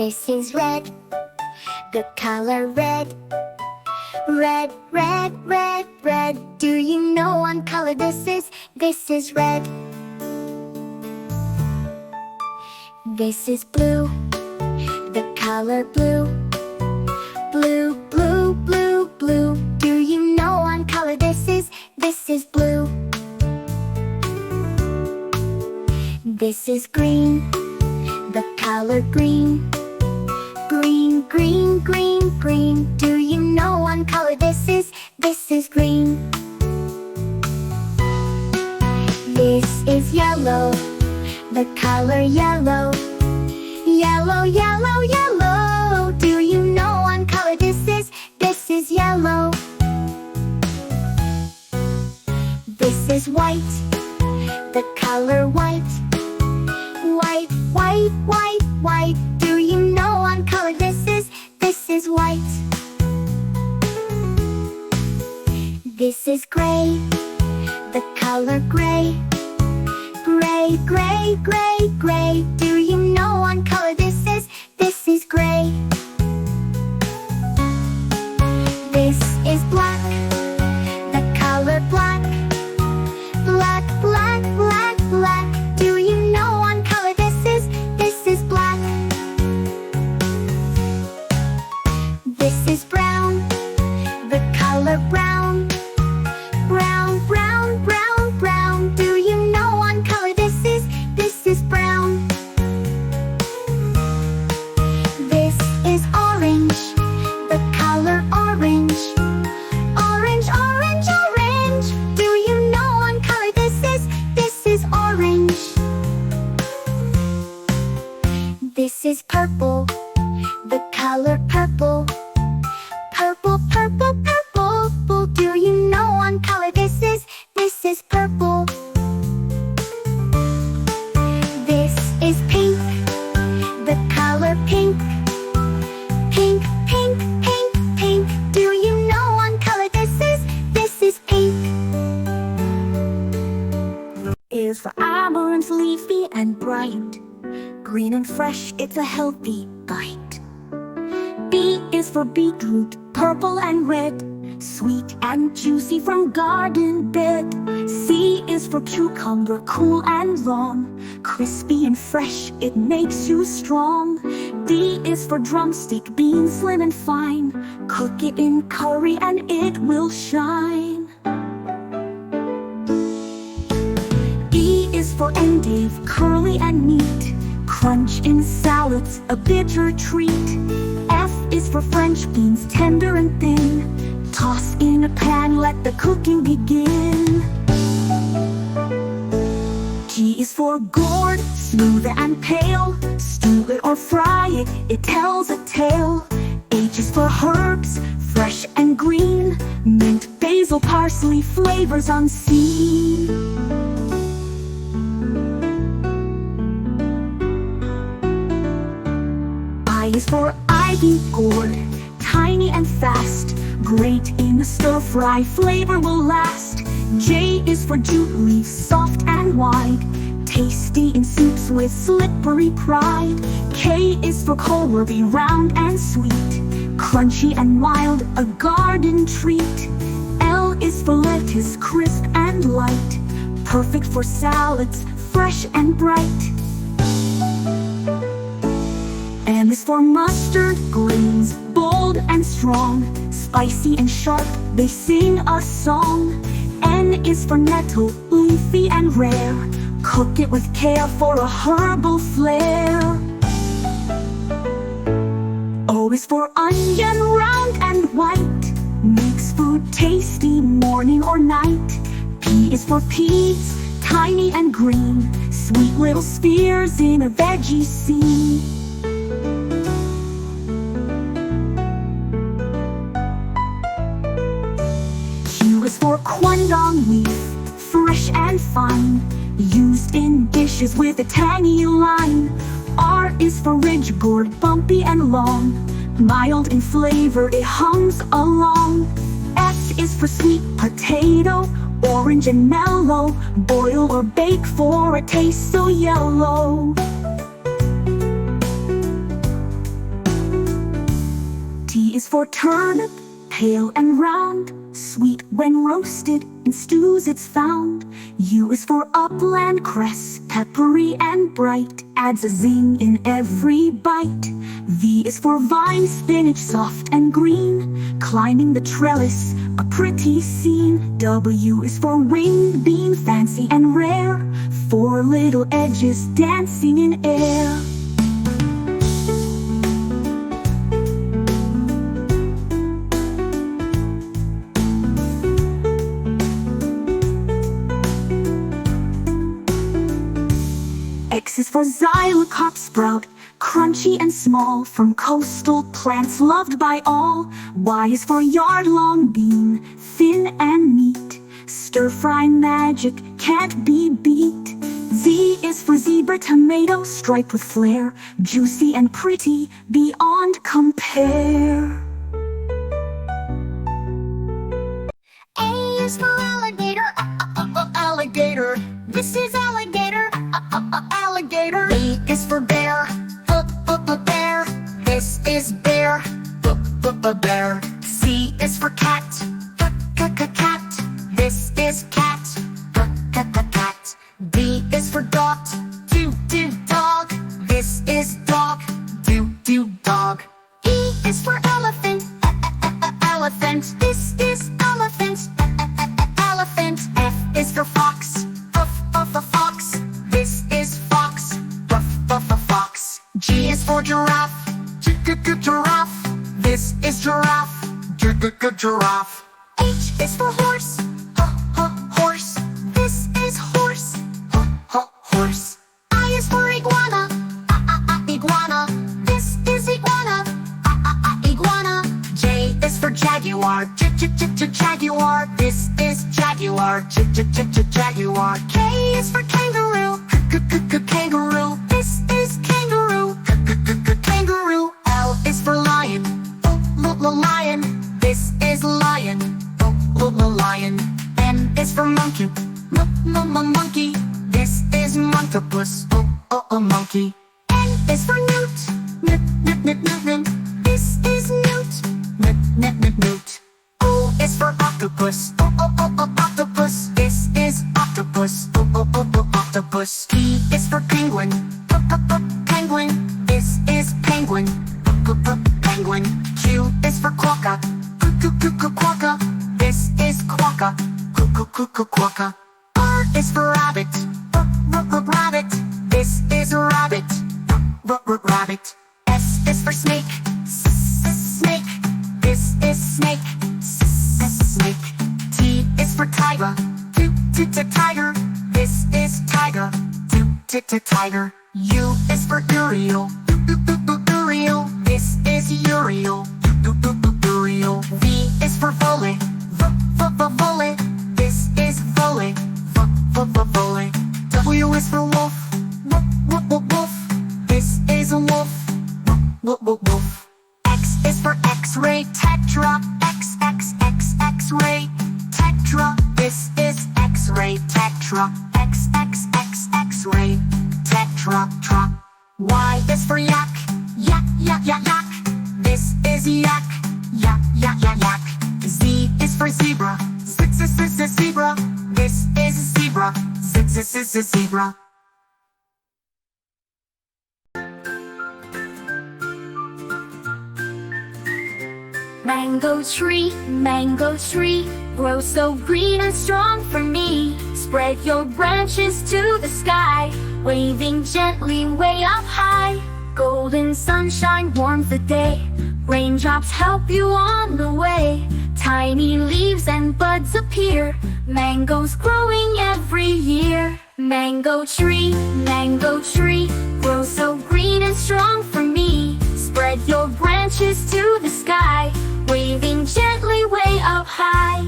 This is red, the color red. Red, red, red, red. Do you know what color this is? This is red. This is blue, the color blue. Blue, blue, blue, blue. Do you know what color this is? This is blue. This is green, the color green. Green, green, green, green. Do you know what color this is? This is green. This is yellow, the color yellow. Yellow, yellow, yellow. Do you know what color this is? This is yellow. This is white, the color white. White, white, white, white. Do you know what color this is? This is white. This is gray, the color gray. Gray, gray, gray, gray. Do you know what color this is? This is gray. This is black, the color black. Black, black, black, black. Do you know what color this is? This is black. This is brown, the color brown. Brown, brown, brown, brown. Do you know what color this is? This is brown. This is orange, the color orange. Orange, orange, orange. Do you know what color this is? This is orange. This is purple, the color purple. Purple, purple, purple. Do you know what color this is? This is purple. This is pink, the color pink. Pink, pink, pink, pink. Do you know what color this is? This is pink. Is for amaranth, leafy and bright. Green and fresh, it's a healthy bite. B is for beetroot, purple and red. Sweet and juicy from garden bed. C is for cucumber, cool and long. Crispy and fresh, it makes you strong. D is for drumstick, bean slim and fine. Cook it in curry and it will shine. E is for endive, curly and neat. Crunch in salads, a bitter treat. F is for French beans, tender and thin. Toss in a pan, let the cooking begin. G is for gourd, smooth and pale. Stew it or fry it, it tells a tale. H is for herbs, fresh and green. Mint, basil, parsley, flavors unseen. I is for ivy gourd, tiny and fast. Great in a stir-fry, flavor will last. J is for jute leaf, soft and wide. Tasty in soups with slippery pride. K is for kohlrabi, round and sweet. Crunchy and mild, a garden treat. L is for lettuce, crisp and light. Perfect for salads, fresh and bright. M is for mustard, greens, bold and strong. Spicy and sharp, they sing a song. N is for nettle, leafy and rare. Cook it with care for a herbal flair. O is for onion, round and white. Makes food tasty morning or night. P is for peas, tiny and green. Sweet little spears in a veggie scene. Q is for quandong leaf, fresh and fine. Used in dishes with a tangy line. R is for ridge gourd, bumpy and long. Mild in flavor, it hums along. S is for sweet potato, orange and mellow. Boil or bake for a taste so yellow. is for turnip, pale and round, sweet when roasted, in stews it's found. U is for upland cress, peppery and bright, adds a zing in every bite. V is for vine spinach, soft and green, climbing the trellis, a pretty scene. W is for winged bean, fancy and rare, four little edges dancing in air. X is for xylocop sprout, crunchy and small, from coastal plants loved by all. Y is for yard-long bean, thin and neat, stir-fry magic can't be beat. Z is for zebra tomato, striped with flair, juicy and pretty beyond compare. A is for alligator, alligator. This is alligator, alligator. B is for bear, bear. This is bear, bear. C is for cat, cat. This is cat, cat. D is for dog, do dog. This is dog, do dog. E is for elephant, elephant. This is elephant, elephant. F is for fox, fox. This is fox, fox. G is for giraffe, giraffe. This is giraffe, giraffe. H is for horse, horse. This is horse, horse. I is for iguana, iguana. This is iguana, iguana. J is for jaguar, jaguar. This is jaguar, jaguar. K is for kangaroo, kangaroo. This is kangaroo, kangaroo. L is for lion, lion. This is lion, lion. M is for monkey, monkey. This is monkeypuss, monkey. N is for newt, newt. This is newt, newt. O is for octopus, octopus. This is octopus, octopus. P is for penguin, penguin. This is penguin, penguin. Q is for quokka, quokka. This is quokka, quokka. R is for rabbit, rabbit. This is rabbit, rabbit. S is for snake, snake. This is snake, snake. T is for tiger, tiger. This is tiger, tiger. U is for Uriel, Uriel. This is Uriel, Uriel. V is for volley, volley. This is volley, volley. W is for wolf, wolf. This is a wolf, wolf. X is for X-ray, tetra. X-ray, tetra. This is X-ray, tetra. X-ray, tetra. Y is for yak, yak. This is yak, yak. Z is for zebra, zebra. This is zebra, zebra. Mango tree, grow so green and strong for me. Spread your branches to the sky, waving gently way up high. Golden sunshine warms the day, raindrops help you on the way. Tiny leaves and buds appear, mangoes growing every year. Mango tree, grow so green and strong for me. Spread your branches to the sky, waving gently way up high.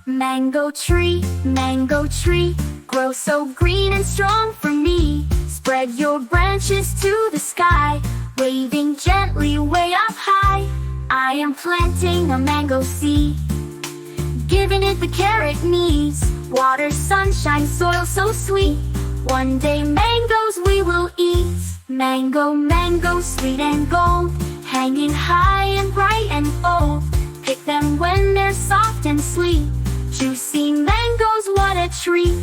Mango tree, grow so green and strong for me. Spread your branches to the sky, waving gently way up high. I am planting a mango seed, giving it the care it needs. Water, sunshine, soil so sweet. One day mangoes we will eat. Mango, mango, sweet and gold, hanging high and bright and bold. Pick them when they're soft and sweet. Juicy mangoes, what a treat.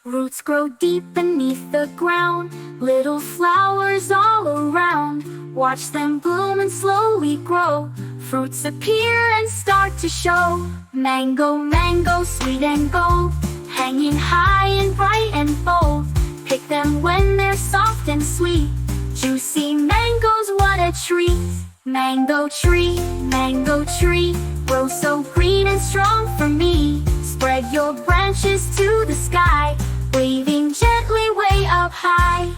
Roots grow deep beneath the ground, little flowers all around. Watch them bloom and slowly grow. Fruits appear and start to show. Mango, mango, sweet and gold, hanging high and bright and bold. Pick them when they're soft and sweet. Juicy mangoes, what a treat. Mango tree, grow so green and strong for me. Spread your branches to the sky, waving gently way up high.